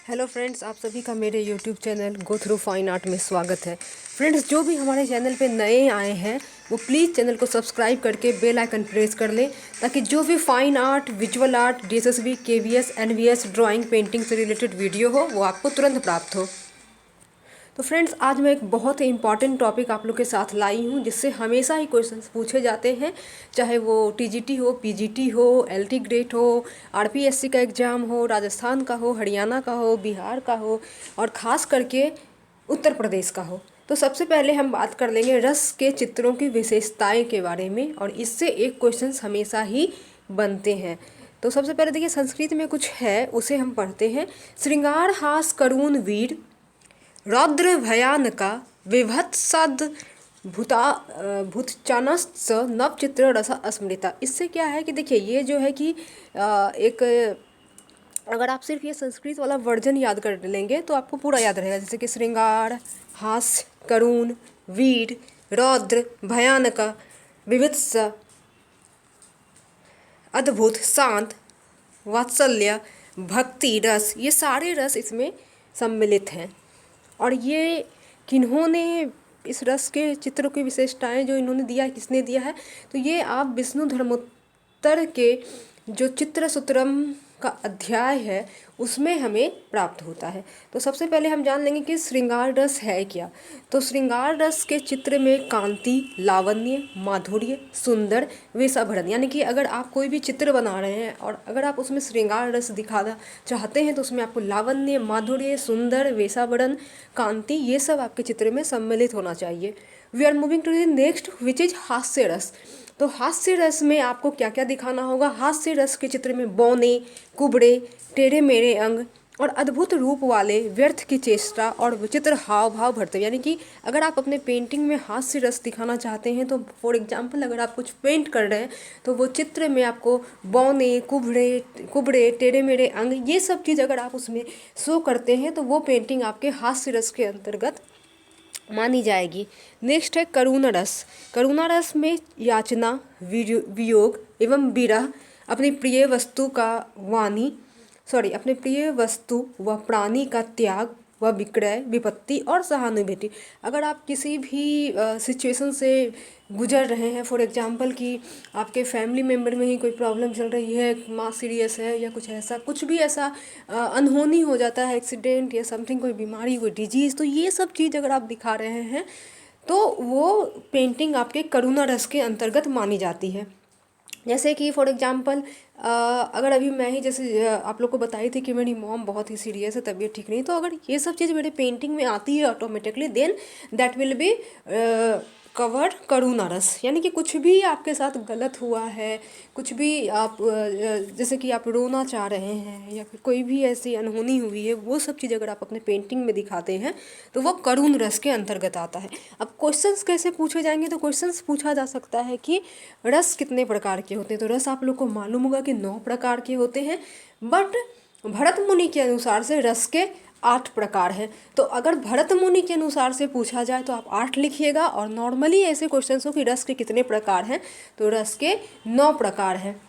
Hello friends, आप सभी का मेरे YouTube channel go through fine art में स्वागत है। फ्रेंड्स, जो भी हमारे चैनल पे नए आए हैं वो प्लीज़ चैनल को सब्सक्राइब करके बेल आइकन प्रेस कर लें, ताकि जो भी fine art, visual art, DSSB, KVS, NVS, drawing, painting से रिलेटेड वीडियो हो वो आपको तुरंत प्राप्त हो। तो फ्रेंड्स, आज मैं एक बहुत ही इंपॉर्टेंट टॉपिक आप लोग के साथ लाई हूँ, जिससे हमेशा ही क्वेश्चंस पूछे जाते हैं, चाहे वो टीजीटी हो, पीजीटी हो, एलटी ग्रेड हो, आरपीएससी का एग्ज़ाम हो, राजस्थान का हो, हरियाणा का हो, बिहार का हो, और ख़ास करके उत्तर प्रदेश का हो। तो सबसे पहले हम बात कर लेंगे रस के चित्रों की विशेषताएं के बारे में, और इससे एक क्वेश्चन हमेशा ही बनते हैं। तो सबसे पहले देखिए, संस्कृत में कुछ है, उसे हम पढ़ते हैं। श्रृंगार हास करुण वीर, रौद्र भयानका, विभत्सद भूता भूतचानस नवचित्र रस अस्मृता। इससे क्या है कि देखिए, ये जो है कि एक, अगर आप सिर्फ ये संस्कृत वाला वर्जन याद कर लेंगे तो आपको पूरा याद रहेगा। जैसे कि श्रृंगार, हास्य, करुण, वीर, रौद्र, भयानका, विभत्स, अद्भुत, शांत, वात्सल्य, भक्ति रस, ये सारे रस इसमें सम्मिलित हैं। और ये किन्होंने, इस रस के चित्र की विशेषताएं जो इन्होंने दिया है, किसने दिया है, तो ये आप विष्णु धर्मोत्तर के जो चित्र सूत्रम का अध्याय है उसमें हमें प्राप्त होता है। तो सबसे पहले हम जान लेंगे कि श्रृंगार रस है क्या। तो श्रृंगार रस के चित्र में कांति, लावण्य, माधुर्य, सुंदर, वेशाभरण, यानी कि अगर आप कोई भी चित्र बना रहे हैं और अगर आप उसमें श्रृंगार रस दिखाना चाहते हैं तो उसमें आपको लावण्य, माधुर्य, सुंदर, वेशाभरण, कांति, ये सब आपके चित्र में सम्मिलित होना चाहिए। We are moving to the next, which is hasya ras. तो हास्य रस में आपको क्या क्या दिखाना होगा। हास्य रस के चित्र में बौने, कुबड़े, टेढ़े मेढ़े अंग और अद्भुत रूप वाले, व्यर्थ की चेष्टा और विचित्र हाव भाव भरते। यानी कि अगर आप अपने पेंटिंग में हास्य रस दिखाना चाहते हैं तो फॉर एग्जांपल अगर आप कुछ पेंट कर रहे हैं तो वो चित्र में आपको बौने, कुबड़े, टेढ़े मेढ़े अंग, ये सब चीज़ अगर आप उसमें शो करते हैं तो वो पेंटिंग आपके हास्य रस के अंतर्गत मानी जाएगी। नेक्स्ट है करुणा रस। करुणा रस में याचना, वियोग एवं विरह, अपनी प्रिय वस्तु का अपने प्रिय वस्तु व प्राणी का त्याग व विक्रय, विपत्ति और सहानुभूति। अगर आप किसी भी सिचुएशन से गुजर रहे हैं, फॉर एग्जांपल कि आपके फैमिली मेम्बर में ही कोई प्रॉब्लम चल रही है, माँ सीरियस है या कुछ ऐसा, कुछ भी ऐसा अनहोनी हो जाता है, एक्सीडेंट या समथिंग, कोई बीमारी, कोई डिजीज़, तो ये सब चीज़ अगर आप दिखा रहे हैं तो वो पेंटिंग आपके करुणा रस के अंतर्गत मानी जाती है। जैसे कि फॉर एग्जांपल अगर अभी मैं ही जैसे आप लोग को बताई थी कि मेरी मॉम बहुत ही सीरियस है, तबीयत ठीक नहीं, तो अगर ये सब चीज़ मेरे पेंटिंग में आती है automatically, then that will be covered करुणा रस। यानी कि कुछ भी आपके साथ गलत हुआ है, कुछ भी आप जैसे कि आप रोना चाह रहे हैं या फिर कोई भी ऐसी अनहोनी हुई है, वो सब चीज़ अगर आप अपने पेंटिंग में दिखाते हैं तो वो करुण रस के अंतर्गत आता है। अब क्वेश्चंस कैसे पूछे जाएंगे, तो क्वेश्चंस पूछा जा सकता है कि रस कितने प्रकार के होते हैं। तो रस आप लोग को मालूम होगा कि 9 प्रकार के होते हैं, बट भरत मुनि के अनुसार से रस के 8 प्रकार हैं। तो अगर भरत मुनि के अनुसार से पूछा जाए तो आप 8 लिखिएगा, और नॉर्मली ऐसे क्वेश्चन हो कि रस के कितने प्रकार हैं, तो रस के 9 प्रकार हैं।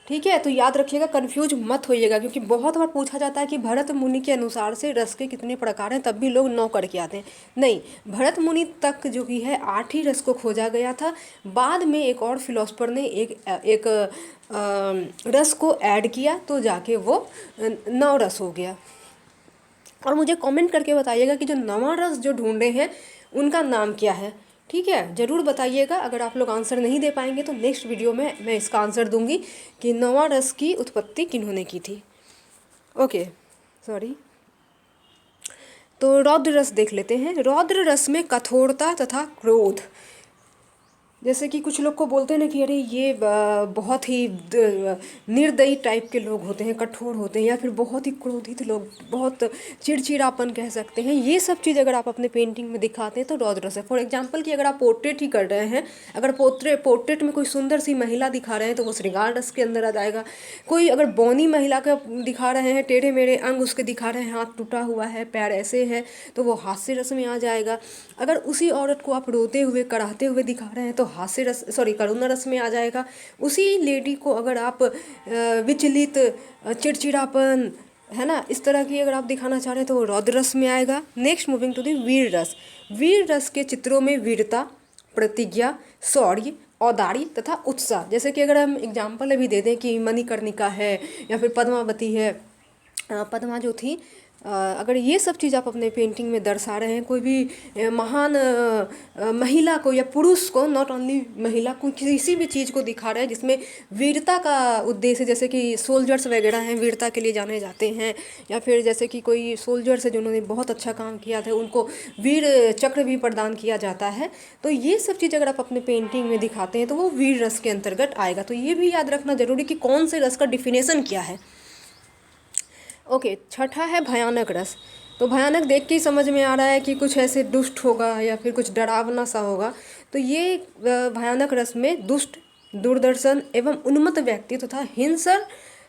ठीक है, तो याद रखिएगा, कंफ्यूज मत होइएगा, क्योंकि बहुत बार पूछा जाता है कि भरत मुनि के अनुसार से रस के कितने प्रकार हैं, तब भी लोग 9 करके आते हैं। नहीं, भरत मुनि तक जो कि है 8 ही रस को खोजा गया था। बाद में एक और फिलोसफर ने एक रस को ऐड किया, तो जाके वो 9 रस हो गया। और मुझे कमेंट करके बताइएगा कि जो 9वां रस जो ढूंढ रहे हैं उनका नाम क्या है। ठीक है, ज़रूर बताइएगा। अगर आप लोग आंसर नहीं दे पाएंगे तो नेक्स्ट वीडियो में मैं इसका आंसर दूंगी कि 9वां रस की उत्पत्ति किन्होंने की थी। Okay, sorry. तो रौद्र रस देख लेते हैं। रौद्र रस में कठोरता तथा क्रोध, जैसे कि कुछ लोग को बोलते हैं ना कि अरे ये बहुत ही निर्दयी टाइप के लोग होते हैं, कठोर होते हैं, या फिर बहुत ही क्रोधित लोग, बहुत चिड़चिड़ापन कह सकते हैं। ये सब चीज़ अगर आप अपने पेंटिंग में दिखाते हैं तो रौद्र रस है। फॉर एग्जांपल कि अगर आप पोर्ट्रेट ही कर रहे हैं, अगर पोर्ट्रेट में कोई सुंदर सी महिला दिखा रहे हैं तो वो श्रृंगार रस के अंदर आ जाएगा। कोई अगर बौनी महिला का दिखा रहे हैं, टेढ़े मेढ़े अंग उसके दिखा रहे हैं, हाथ टूटा हुआ है, पैर ऐसे है, तो वो हास्य रस में आ जाएगा। अगर उसी औरत को आप रोते हुए, कराहते हुए दिखा रहे हैं तो हास्य रस, सॉरी, करुणा रस में आ जाएगा। उसी लेडी को अगर आप विचलित, चिड़चिड़ापन, है ना, इस तरह की अगर आप दिखाना चाह रहे हैं तो वो रौद्र रस में आएगा। नेक्स्ट मूविंग टू द वीर रस। वीर रस के चित्रों में वीरता, प्रतिज्ञा, शौर्य, औदारी तथा उत्साह, जैसे कि अगर हम एग्जाम्पल अभी दे दें कि मणिकर्णिका है या फिर पद्मावती है, पद्मा जो थी, अगर ये सब चीज़ आप अपने पेंटिंग में दर्शा रहे हैं, कोई भी महान महिला को या पुरुष को, नॉट ओनली महिला को, किसी भी चीज़ को दिखा रहे हैं जिसमें वीरता का उद्देश्य, जैसे कि सोल्जर्स वगैरह हैं, वीरता के लिए जाने जाते हैं, या फिर जैसे कि कोई सोल्जर्स है जिन्होंने बहुत अच्छा काम किया था, उनको वीर चक्र भी प्रदान किया जाता है। तो ये सब चीज़ अगर आप अपने पेंटिंग में दिखाते हैं तो वो वीर रस के अंतर्गत आएगा। तो ये भी याद रखना जरूरी कि कौन से रस का डिफिनेशन क्या है। ओके, छठा है भयानक रस। तो भयानक देख के ही समझ में आ रहा है कि कुछ ऐसे दुष्ट होगा या फिर कुछ डरावना सा होगा। तो ये भयानक रस में दुष्ट, दूरदर्शन एवं उन्मत्त व्यक्ति तथा हिंसक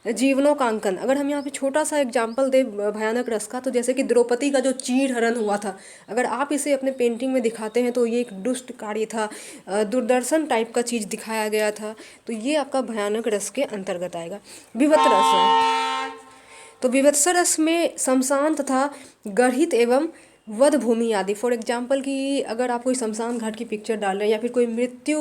जीवनों का अंकन। अगर हम यहाँ पे छोटा सा एग्जाम्पल दें भयानक रस का, तो जैसे कि द्रौपदी का जो चीर हरण हुआ था, अगर आप इसे अपने पेंटिंग में दिखाते हैं तो ये एक दुष्ट कार्य था, दूरदर्शन टाइप का चीज़ दिखाया गया था। तो ये आपका भयानक रस के अंतर्गत आएगा। विभत्स रस है, तो विभत्स रस में शमशान तथा गढ़ित एवं वध भूमि आदि। फॉर एग्जाम्पल कि अगर आप कोई शमशान घाट की पिक्चर डाल रहे हैं या फिर कोई मृत्यु,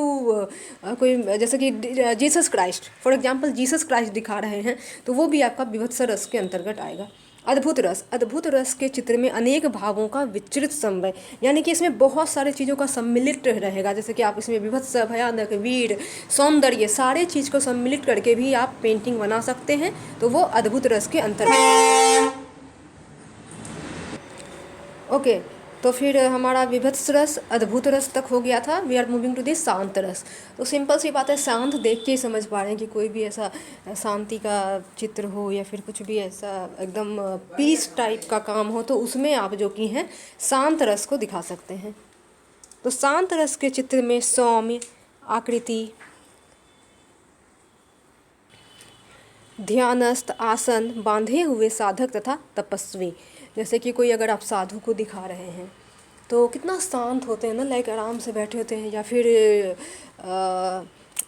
कोई जैसे कि Jesus Christ, for example Jesus Christ दिखा रहे हैं, तो वो भी आपका विभत्स रस के अंतर्गत आएगा। अद्भुत रस। अद्भुत रस के चित्र में अनेक भावों का विस्तृत समन्वय, यानी कि इसमें बहुत सारे चीज़ों का सम्मिलित रहेगा, जैसे कि आप इसमें विभत्स, भयानक, वीर, सौंदर्य, सारे चीज़ को सम्मिलित करके भी आप पेंटिंग बना सकते हैं। तो वो अद्भुत रस के अंतर्गत। ओके, तो फिर हमारा विभत्स रस, अद्भुत रस तक हो गया था। We are moving to this shant ras. तो सिंपल सी बात है, शांत देख के ही समझ पा रहे हैं कि कोई भी ऐसा शांति का चित्र हो या फिर कुछ भी ऐसा एकदम पीस टाइप का काम हो, तो उसमें आप जो कि हैं शांत रस को दिखा सकते हैं। तो शांत रस के चित्र में सौम्य आकृति, ध्यानस्थ, आसन बांधे हुए साधक तथा तपस्वी, जैसे कि कोई अगर आप साधु को दिखा रहे हैं तो कितना शांत होते हैं ना, लाइक आराम से बैठे होते हैं। या फिर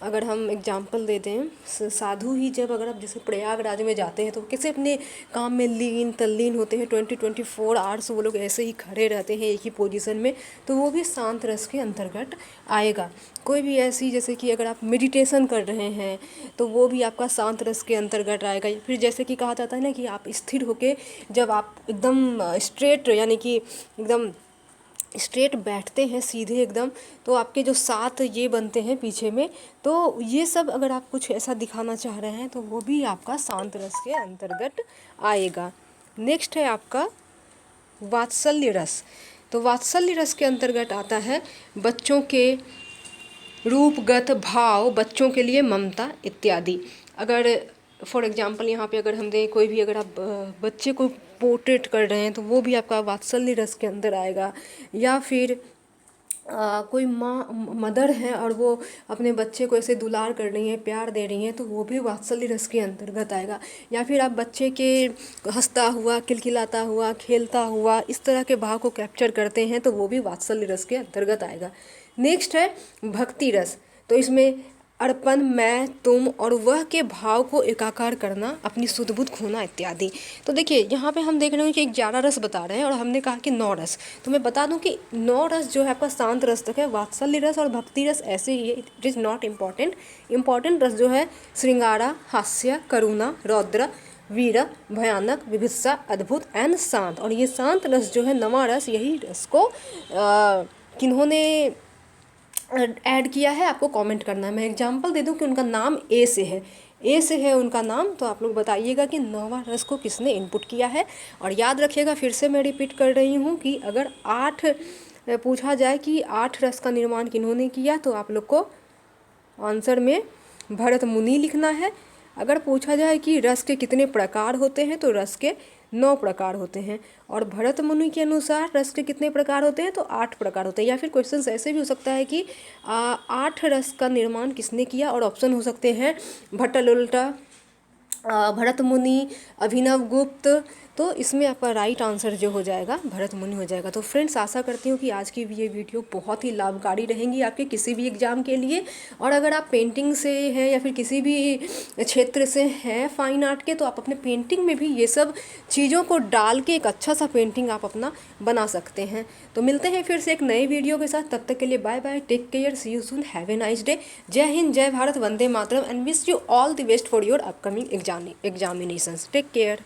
अगर हम एग्जाम्पल देते हैं, साधु ही जब अगर आप जैसे प्रयागराज में जाते हैं तो कैसे अपने काम में लीन तल्लीन होते हैं, 24 आवर्स वो लोग ऐसे ही खड़े रहते हैं एक ही पोजीशन में। तो वो भी शांत रस के अंतर्गत आएगा। कोई भी ऐसी, जैसे कि अगर आप मेडिटेशन कर रहे हैं तो वो भी आपका शांत रस के अंतर्गत आएगा। या फिर जैसे कि कहा जाता है ना कि आप स्थिर होके जब आप एकदम स्ट्रेट, यानी कि एकदम स्ट्रेट बैठते हैं सीधे एकदम, तो आपके जो सात ये बनते हैं पीछे में, तो ये सब अगर आप कुछ ऐसा दिखाना चाह रहे हैं तो वो भी आपका शांत रस के अंतर्गत आएगा। नेक्स्ट है आपका वात्सल्य रस। तो वात्सल्य रस के अंतर्गत आता है बच्चों के रूपगत भाव, बच्चों के लिए ममता इत्यादि। अगर फॉर एग्जांपल यहाँ पे अगर हम दें, कोई भी अगर आप बच्चे को पोर्ट्रेट कर रहे हैं तो वो भी आपका वात्सल्य रस के अंदर आएगा। या फिर कोई माँ मदर है और वो अपने बच्चे को ऐसे दुलार कर रही हैं, प्यार दे रही हैं, तो वो भी वात्सल्य रस के अंतर्गत आएगा। या फिर आप बच्चे के हंसता हुआ, खिलखिलाता हुआ, खेलता हुआ, इस तरह के भाव को कैप्चर करते हैं तो वो भी वात्सल्य रस के अंतर्गत आएगा। नेक्स्ट है भक्ति रस। तो इसमें अर्पण, मैं, तुम और वह के भाव को एकाकार करना, अपनी सुध बुध खोना इत्यादि। तो देखिए यहाँ पे हम देख रहे हैं कि 11 रस बता रहे हैं और हमने कहा कि 9 रस। तो मैं बता दूं कि 9 रस जो है आपका शांत रस तक है। वात्सल्य रस और भक्ति रस ऐसे ही है, it is not important. Important रस जो है श्रृंगारा, हास्य, करुणा, रौद्र, वीर, भयानक, विभित्सा, अद्भुत एंड शांत। और ये शांत रस जो है, 9वां रस, यही रस को किन्होंने ऐड किया है आपको कमेंट करना है। मैं एग्जांपल दे दूं कि उनका नाम ए से है, ए से है उनका नाम, तो आप लोग बताइएगा कि 9वां रस को किसने इनपुट किया है। और याद रखिएगा, फिर से मैं रिपीट कर रही हूँ कि अगर 8 पूछा जाए कि 8 रस का निर्माण किन्होंने किया, तो आप लोग को आंसर में भरत मुनि लिखना है। अगर पूछा जाए कि रस के कितने प्रकार होते हैं, तो रस के 9 प्रकार होते हैं। और भरत मुनि के अनुसार रस के कितने प्रकार होते हैं, तो 8 प्रकार होते हैं। या फिर क्वेश्चन ऐसे भी हो सकता है कि 8 रस का निर्माण किसने किया, और ऑप्शन हो सकते हैं भट्टलोल्टा, भरत मुनि, अभिनव गुप्त। तो इसमें आपका राइट आंसर जो हो जाएगा भरत मुनि हो जाएगा। तो फ्रेंड्स आशा करती हूँ कि आज की ये वीडियो बहुत ही लाभकारी रहेंगी आपके किसी भी एग्ज़ाम के लिए। और अगर आप पेंटिंग से हैं या फिर किसी भी क्षेत्र से हैं फाइन आर्ट के, तो आप अपने पेंटिंग में भी ये सब चीज़ों को डाल के एक अच्छा सा पेंटिंग आप अपना बना सकते हैं। तो मिलते हैं फिर से एक नए वीडियो के साथ, तब तक के लिए bye bye, take care, see you soon, have a nice day. जय हिंद, जय भारत, वंदे मातरम, and wish you all the best for your upcoming examinations. Take care.